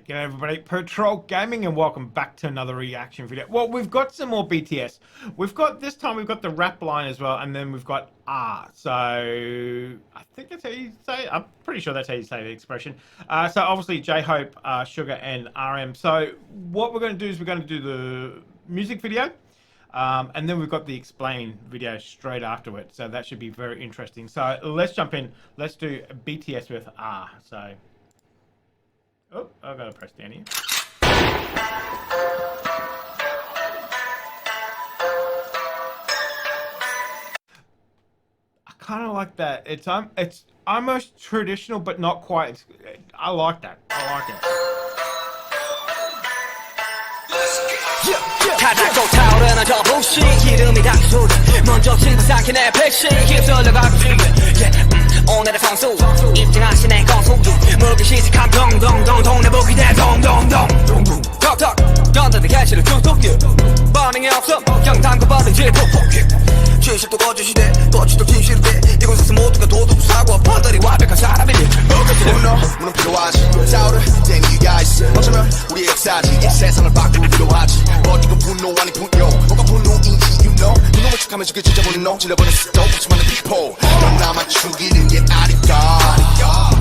G'day everybody, Patrol Gaming, and welcome back to another reaction video. Well, we've got some more BTS. This time we've got the rap line as well, and then we've got So, I think that's how you say it. I'm pretty sure that's how you say the expression. So obviously J-Hope, Suga, and RM. So what we're going to do is we're going to do the music video. And then we've got the explain video straight afterwards. So that should be very interesting. So let's jump in. Let's do BTS with So... Oh, I've got to press down here. I kind of like that. It's almost traditional, but not quite. I like that. I like it. 가닥고 타오르는 저 불씨 기름이 닿기 소리 먼저 질투삼킨 내 패시 휩쓸려가고 오늘의 선수 입증하신 내 건수 무기 시식한 동동동 동네 보기 대 동동동 톡톡 연단의 개시를 툭툭 반응이 없어 경탄과 버린 질폭폭 70도 거주 시대 거치도 긴 시대 이곳에서 모두가 도둑 사고 뻔들이 완벽한 사람이니 문은 필요하지 싸우를 땡 you guys 어쩌면 우리의 역사지 이 세상을 바꾸기로 하지 어디가 분노 아니 분노 뭐가 분노인지 you know 분노를 축하면 죽여 진짜 분노 질러버린 스톱 수많은 people 넌 나만 죽이는 게 아닐까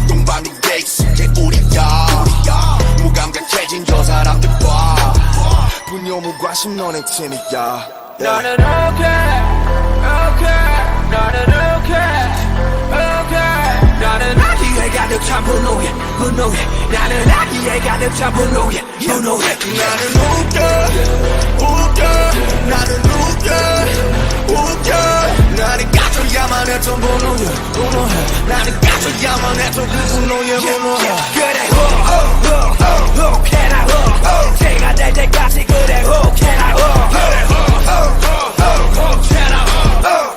동방의 게이츠 게 우리야 무감각해진 저 사람들 봐 분노 무관심 너네 팀이야 나는 okay 나는 okay 나는 아기에 가득 찬 분노에 나는 아기에 가득 찬 분노에 나는 웃겨 나는 가져야만 했던 분노에 나는 가져야만 했던 그 분노에 그래 혹해라 혹 제가 될 때까지 그래 혹해라 혹해라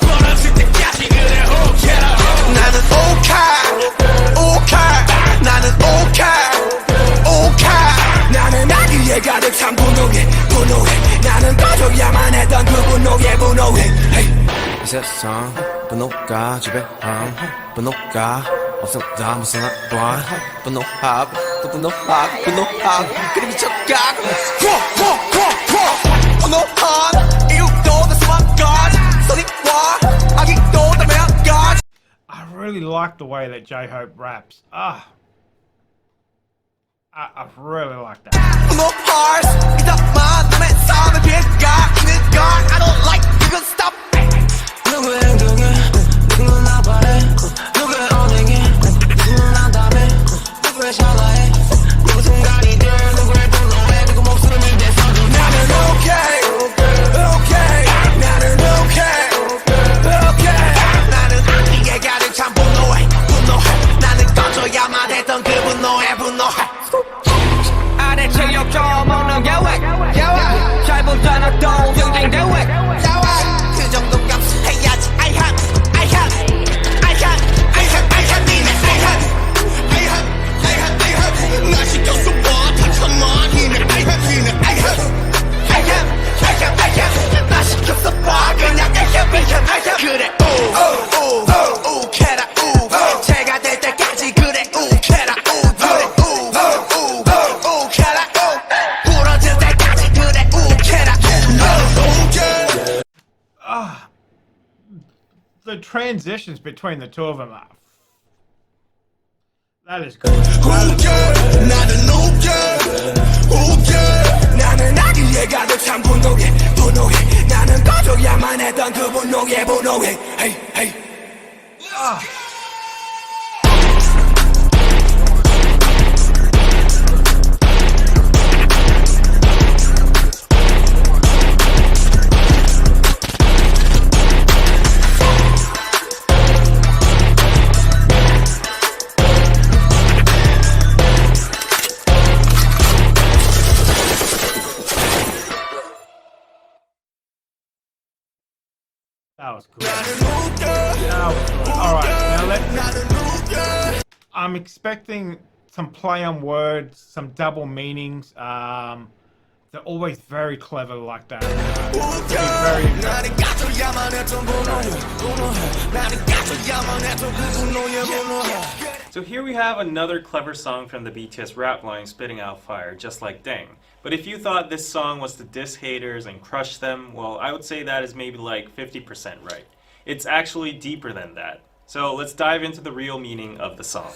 벌어질 때까지 그래 혹해라 나는 나는 나는 아기에 가득 찬 분노에 나는 꺼져야만 했던 그 분노에 이 세상 분노가 지배함 분노가 없었다 무슨 상관 분노하고 또 분노하고 그래 미쳐가고 분노한 이유도 다 수만까지 선입과 악의도 다 매한까지 I really like the way that J-Hope raps. I really like that. No parts, it's a man, the man sound of big guy, I don't like you can stop. 누구의 행동에 누구는 나발해 누구의 언행에 누구는 안담해 누구의 샬라해 누구 순간이들 누구의 분노에 누구 목숨을 대서도 나는 okay 나는 okay 나는 아기에 가득 찬 분노해 나는 꺼져야만 했던 그 분노해 아래 체력 좀 먹는 계획 잘못잖았던 경쟁 대회 그 정도 값을 해야지 I have 나 시켰어 봐 참아 니네 I have 나 시켰어 봐 그냥 I have 그래 캐라 제가 될 때까지 그래 캐라 The transitions between the two of them are... That is good. 나는 아기에 가득 찬 분노에 나는 꺼져야만 했던 그 분노에 hey. That was cool. Alright, now I'm expecting some play on words, some double meanings. They're always very clever like that. So here we have another clever song from the BTS rap line spitting out fire, just like Dang. But if you thought this song was to diss haters and crush them, well, I would say that is maybe like 50% right. It's actually deeper than that. So let's dive into the real meaning of the song.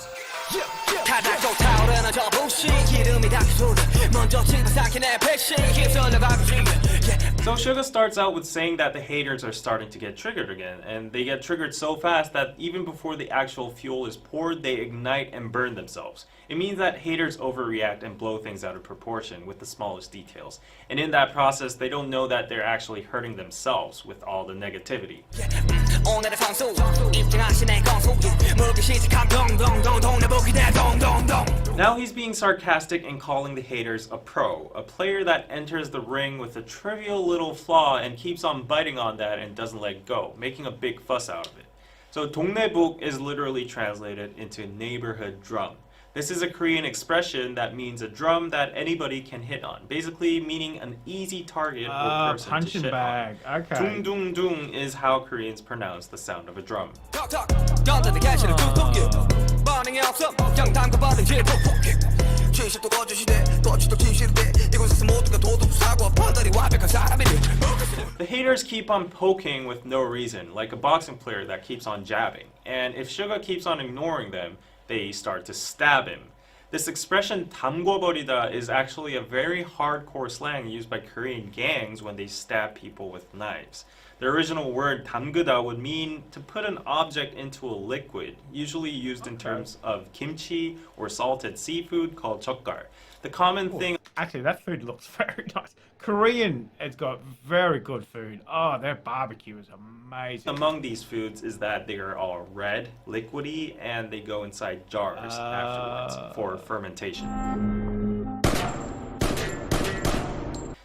타닥도 타오르는 저 불씨 기름이 닥쳐오르 먼저 친구 삼킨 내 백신 휩쓸려가고 지금 So Suga starts out with saying that the haters are starting to get triggered again, and they get triggered so fast that even before the actual fuel is poured, they ignite and burn themselves. It means that haters overreact and blow things out of proportion with the smallest details. And in that process, they don't know that they're actually hurting themselves with all the negativity. 오늘의 선수 입증하신 내 건수 무기시작한 동동동동 내 보기 대 동동동. Now he's being sarcastic and calling the haters a pro, a player that enters the ring with a trivial little flaw and keeps on biting on that and doesn't let go, making a big fuss out of it. So 동네북 is literally translated into neighborhood drum. This is a Korean expression that means a drum that anybody can hit on, basically meaning an easy target or person to punching shit bag. on. Okay. Dung dung dung is how Koreans pronounce the sound of a drum. 턱턱 던져대 개시를 뚝뚝 반응이 없어 정탐과 받은 질폭폭 진실도 거짓이대 거짓도 진실대 이곳에서 모두가 도둑 사고 판단이 완벽한 사람이래. The haters keep on poking with no reason, like a boxing player that keeps on jabbing. And if Suga keeps on ignoring them, they start to stab him. This expression 담궈버리다 is actually a very hardcore slang used by Korean gangs when they stab people with knives. The original word 담그다 would mean to put an object into a liquid, usually used in terms of kimchi or salted seafood called 젓갈. The common thing... Actually, that food looks very nice. Korean has got very good food. Oh, their barbecue is amazing. among these foods is that they are all red, liquidy, and they go inside jars afterwards for fermentation.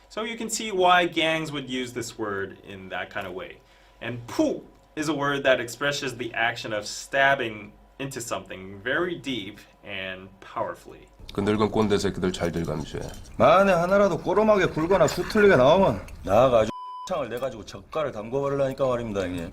So you can see why gangs would use this word in that kind of way. And 푹 is a word that expresses the action of stabbing into something very deep and powerfully. 그 늙은 꼰대 새끼들 잘들 감시해. 만에 하나라도 꼬름하게 굴거나 수틀리게 나오면 나가 아주 창을 내가지고 젓갈을 담궈버리려니까 말입니다, 형님.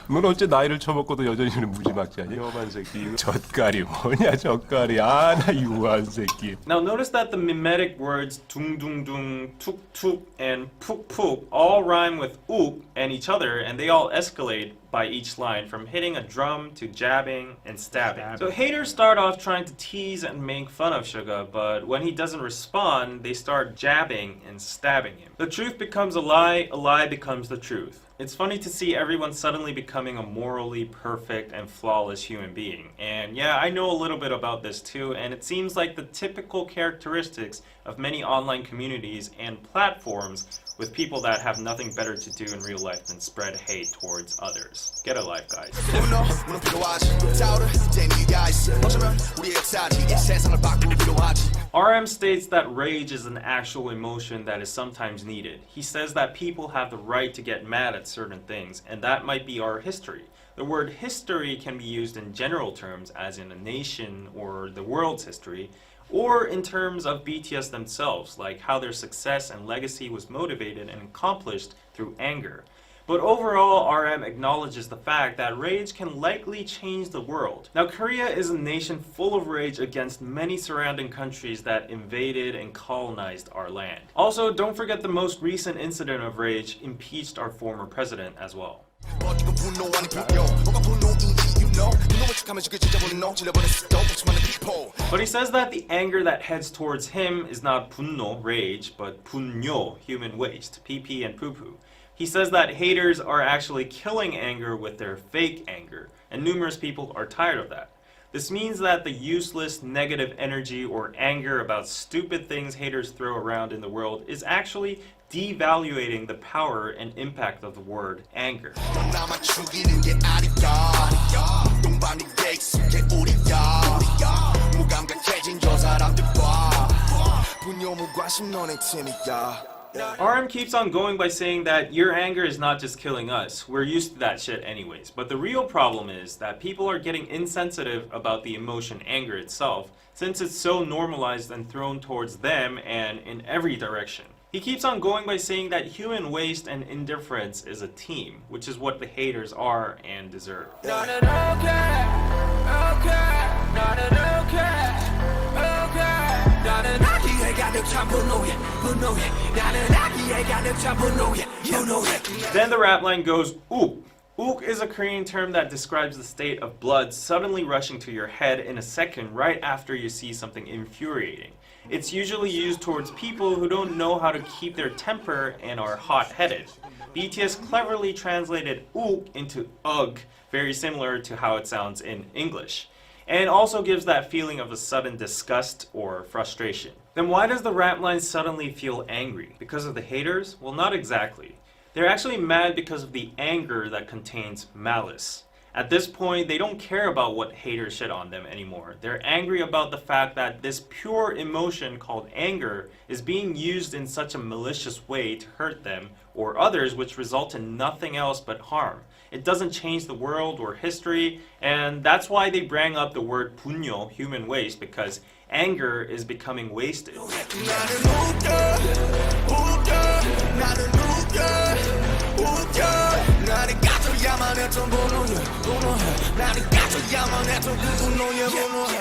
넌 어째 나이를 처먹고도 여전히 무지막지하니? 험한 새끼. 젓갈이 뭐냐, 젓갈이. 아, 나 유한 새끼. Now notice that the mimetic words 둥둥둥, 툭툭, and 푹푹 all rhyme with uk and each other, and they all escalate by each line, from hitting a drum to jabbing and stabbing. So haters start off trying to tease and make fun of Suga, but when he doesn't respond, they start jabbing and stabbing him. The truth becomes a lie becomes the truth. It's funny to see everyone suddenly becoming a morally perfect and flawless human being. And yeah, I know a little bit about this too, and it seems like the typical characteristics of many online communities and platforms with people that have nothing better to do in real life than spread hate towards others. Get a life, guys. RM states that rage is an actual emotion that is sometimes needed. He says that people have the right to get mad at certain things, and that might be our history. The word history can be used in general terms, as in a nation or the world's history, or in terms of BTS themselves, like how their success and legacy was motivated and accomplished through anger. But overall, RM acknowledges the fact that rage can likely change the world. Now, Korea is a nation full of rage against many surrounding countries that invaded and colonized our land. Also, don't forget the most recent incident of rage impeached our former president as well. But he says that the anger that heads towards him is not 분노, rage, but 분뇨, human waste, PP and poo-poo. He says that haters are actually killing anger with their fake anger, and numerous people are tired of that. This means that the useless negative energy or anger about stupid things haters throw around in the world is actually devaluating the power and impact of the word anger. RM keeps on going by saying that your anger is not just killing us, we're used to that shit anyways. But the real problem is that people are getting insensitive about the emotion anger itself, since it's so normalized and thrown towards them and in every direction. He keeps on going by saying that human waste and indifference is a team, which is what the haters are and deserve. Then the rap line goes, Ugh. Ugh is a Korean term that describes the state of blood suddenly rushing to your head in a second right after you see something infuriating. It's usually used towards people who don't know how to keep their temper and are hot-headed. BTS cleverly translated Ugh into Ugh, very similar to how it sounds in English, and also gives that feeling of a sudden disgust or frustration. Then why does the rap line suddenly feel angry? Because of the haters? Well, not exactly. They're actually mad because of the anger that contains malice. At this point, they don't care about what haters shit on them anymore. They're angry about the fact that this pure emotion called anger is being used in such a malicious way to hurt them or others, which result in nothing else but harm. It doesn't change the world or history, and that's why they bring up the word 분노, human waste, because anger is becoming wasted.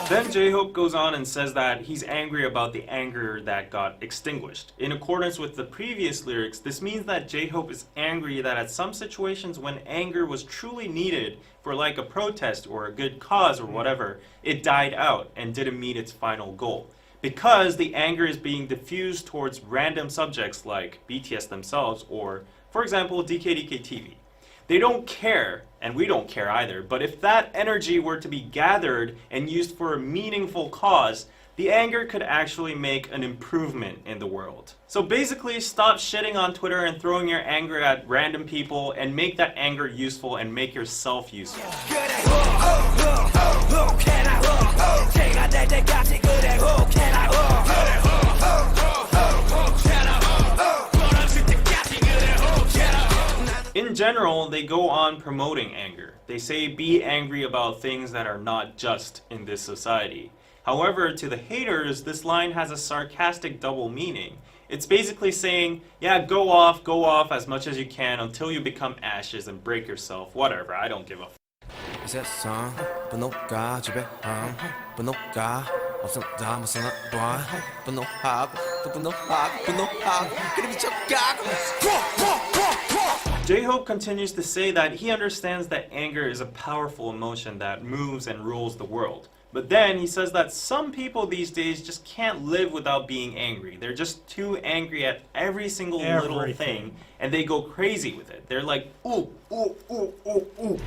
Then J-Hope goes on and says that he's angry about the anger that got extinguished. In accordance with the previous lyrics, this means that J-Hope is angry that at some situations when anger was truly needed for like a protest or a good cause or whatever, it died out and didn't meet its final goal. Because the anger is being diffused towards random subjects like BTS themselves or, for example, DKDK TV. They don't care, and we don't care either, but if that energy were to be gathered and used for a meaningful cause, the anger could actually make an improvement in the world. So basically, stop shitting on Twitter and throwing your anger at random people and make that anger useful and make yourself useful. In general, they go on promoting anger. They say be angry about things that are not just in this society. However, to the haters, this line has a sarcastic double meaning. It's basically saying, yeah, go off as much as you can until you become ashes and break yourself, whatever, I don't give a f. J-Hope continues to say that he understands that anger is a powerful emotion that moves and rules the world. But then he says that some people these days just can't live without being angry. They're just too angry at every single little thing, and they go crazy with it. They're like, ooh, ooh, ooh, ooh, ooh.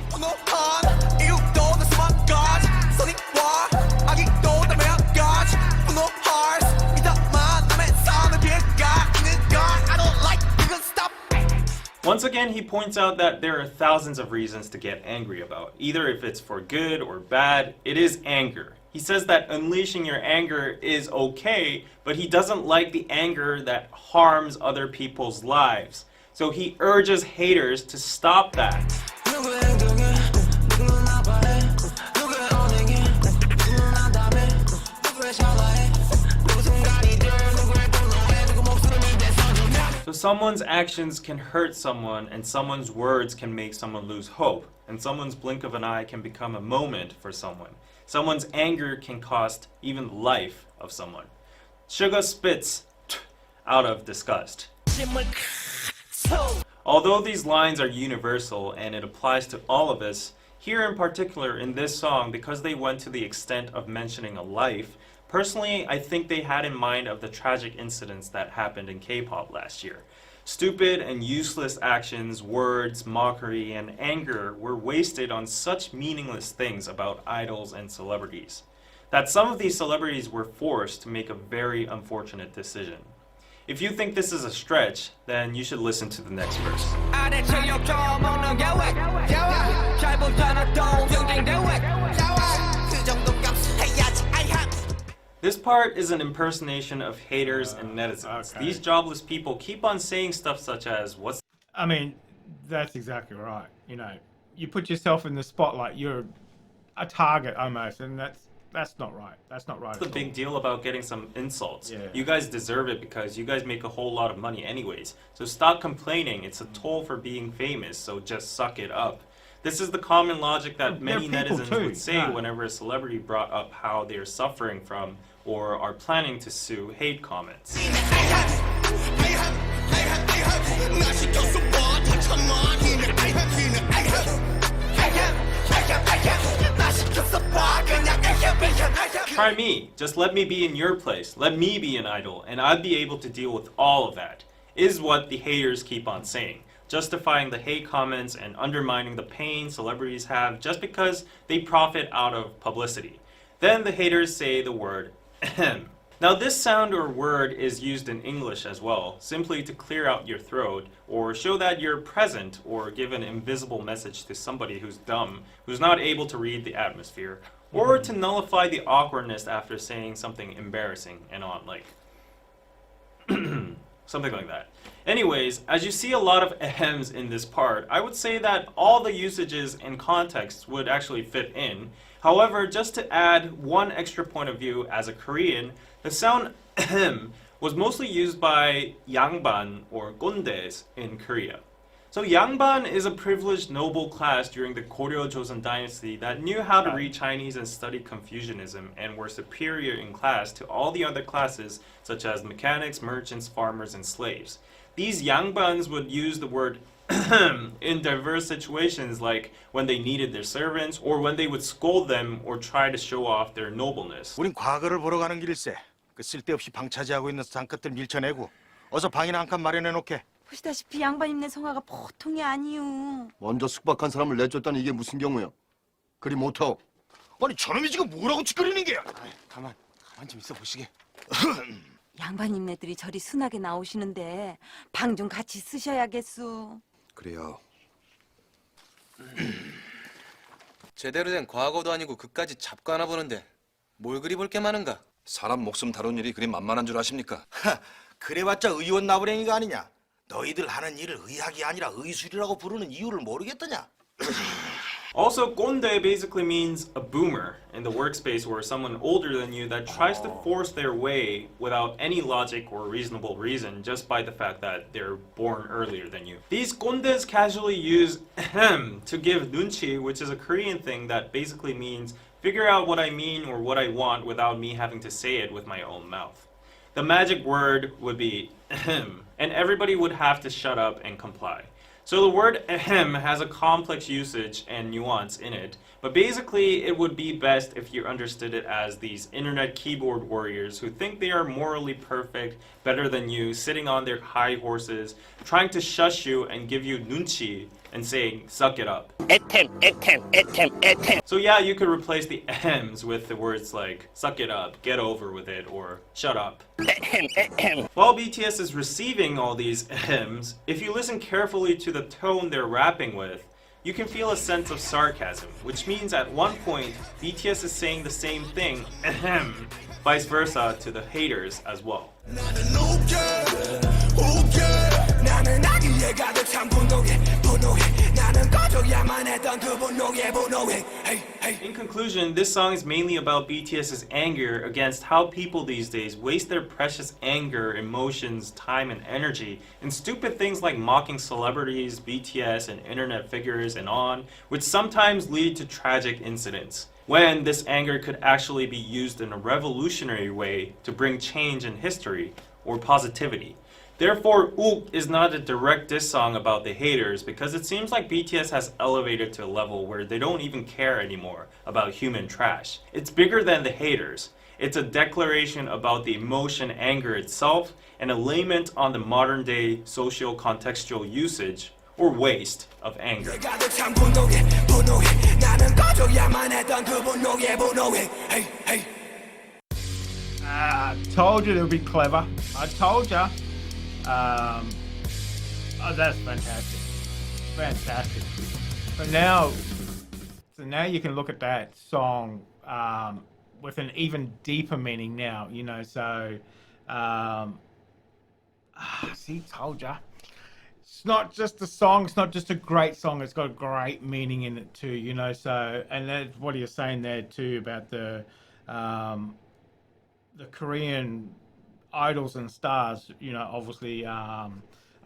Once again, he points out that there are thousands of reasons to get angry about. Either if it's for good or bad, it is anger. He says that unleashing your anger is okay, but he doesn't like the anger that harms other people's lives. So he urges haters to stop that. So someone's actions can hurt someone, and someone's words can make someone lose hope, and someone's blink of an eye can become a moment for someone. Someone's anger can cost even the life of someone. Suga spits out of disgust. Although these lines are universal and it applies to all of us, here in particular in this song, because they went to the extent of mentioning a life, personally, I think they had in mind of the tragic incidents that happened in K-pop last year. Stupid and useless actions, words, mockery, and anger were wasted on such meaningless things about idols and celebrities, that some of these celebrities were forced to make a very unfortunate decision. If you think this is a stretch, then you should listen to the next verse. This part is an impersonation of haters and netizens. Okay. These jobless people keep on saying stuff such as, what's I mean, that's exactly right. You know, you put yourself in the spotlight, you're a target almost, and that's not right. That's not right. the big deal about getting some insults? Yeah. You guys deserve it because you guys make a whole lot of money anyways. So stop complaining. It's a toll for being famous, so just suck it up. This is the common logic that They're many people netizens too, would say yeah. whenever a celebrity brought up how they are suffering from or are planning to sue hate comments. Try me. Just let me be in your place. Let me be an idol, and I'd be able to deal with all of that, is what the haters keep on saying, justifying the hate comments and undermining the pain celebrities have just because they profit out of publicity. Then the haters say the word ahem. Now this sound or word is used in English as well, simply to clear out your throat or show that you're present or give an invisible message to somebody who's dumb, who's not able to read the atmosphere, or to nullify the awkwardness after saying something embarrassing and on, like something like that. Anyways, as you see a lot of ahems in this part, I would say that all the usages and contexts would actually fit in. However, just to add one extra point of view as a Korean, the sound ahem was mostly used by 양반 or 꼰대s in Korea. So 양반 is a privileged noble class during the Goryeo Joseon dynasty that knew how to read Chinese and study Confucianism and were superior in class to all the other classes such as mechanics, merchants, farmers, and slaves. These 양반s would use the word in diverse situations like when they needed their servants or when they would scold them or try to show off their nobleness. 우린 과거를 보러 가는 길일세. 그 쓸데없이 방 차지하고 있는 장것들 밀쳐내고 어서 방이나 한 칸 마련해 놓게. 보시다시피 양반님네 성화가 보통이 아니요. 먼저 숙박한 사람을 내쫓다니 이게 무슨 경우야? 그리 못하오. 아니 저놈이 지금 뭐라고 짓거리는 게야? 가만 좀 있어 보시게. 양반님네들이 저리 순하게 나오시는데 방 좀 같이 쓰셔야겠소. 그래요. 제대로 된 과거도 아니고 그까지 잡고 하나 보는데 뭘 그리 볼 게 많은가? 사람 목숨 다룬 일이 그리 만만한 줄 아십니까? 그래봤자 의원 나부랭이가 아니냐? 너희들 하는 일을 의학이 아니라 의술이라고 부르는 이유를 모르겠더냐? Also, 꼰대 basically means a boomer in the workspace or someone older than you that tries to force their way without any logic or reasonable reason just by the fact that they're born earlier than you. These 꼰대s casually use ahem to give nunchi, which is a Korean thing that basically means figure out what I mean or what I want without me having to say it with my own mouth. The magic word would be ahem, and everybody would have to shut up and comply. So the word ahem has a complex usage and nuance in it, but basically it would be best if you understood it as these internet keyboard warriors who think they are morally perfect, better than you, sitting on their high horses, trying to shush you and give you nunchi and saying, suck it up. So yeah, you could replace the ahems with the words like, suck it up, get over with it, or shut up. While BTS is receiving all these ahems, if you listen carefully to the tone they're rapping with, you can feel a sense of sarcasm, which means at one point, BTS is saying the same thing, ahem, vice versa to the haters as well. In conclusion, this song is mainly about BTS's anger against how people these days waste their precious anger, emotions, time, and energy in stupid things like mocking celebrities, BTS, and internet figures, and on, which sometimes lead to tragic incidents. When this anger could actually be used in a revolutionary way to bring change in history or positivity. Therefore, Ugh is not a direct diss song about the haters because it seems like BTS has elevated to a level where they don't even care anymore about human trash. It's bigger than the haters. It's a declaration about the emotion anger itself and a lament on the modern day socio-contextual usage or waste of anger. Told you it would be clever. I told ya. Oh, that's fantastic. Fantastic. So now you can look at that song with an even deeper meaning now, you know, so see, told ya. It's not just a song, it's not just a great song, it's got a great meaning in it too, you know, so, and that's what you're saying there too about the Korean idols and stars, you know, obviously, I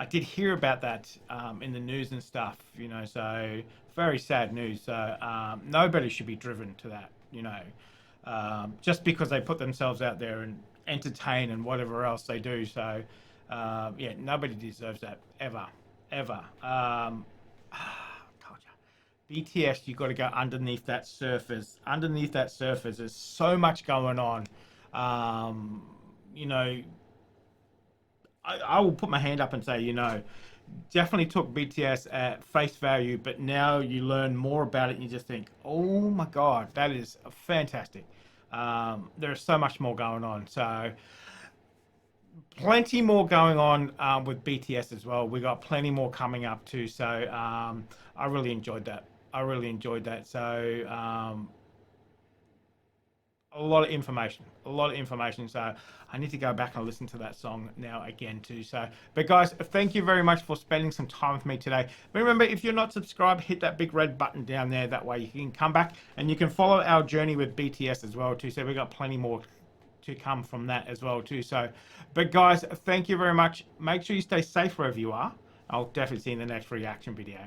did hear about that in the news and stuff, you know, so very sad news. So nobody should be driven to that, you know, just because they put themselves out there and entertain and whatever else they do. So yeah, nobody deserves that ever. Told you. BTS, you got to go underneath that surface. Underneath that surface, there's so much going on. You know, I will put my hand up and say, you know, definitely took BTS at face value, but now you learn more about it and you just think, oh my God, that is fantastic. There's so much more going on. So plenty more going on with BTS as well. We got plenty more coming up too. So I really enjoyed that. So a lot of information. So I need to go back and listen to that song now again too. So, but guys, thank you very much for spending some time with me today. But remember, if you're not subscribed, hit that big red button down there. That way you can come back and you can follow our journey with BTS as well too. So we got plenty more to come from that as well too. So, but guys, thank you very much. Make sure you stay safe wherever you are. I'll definitely see you in the next reaction video.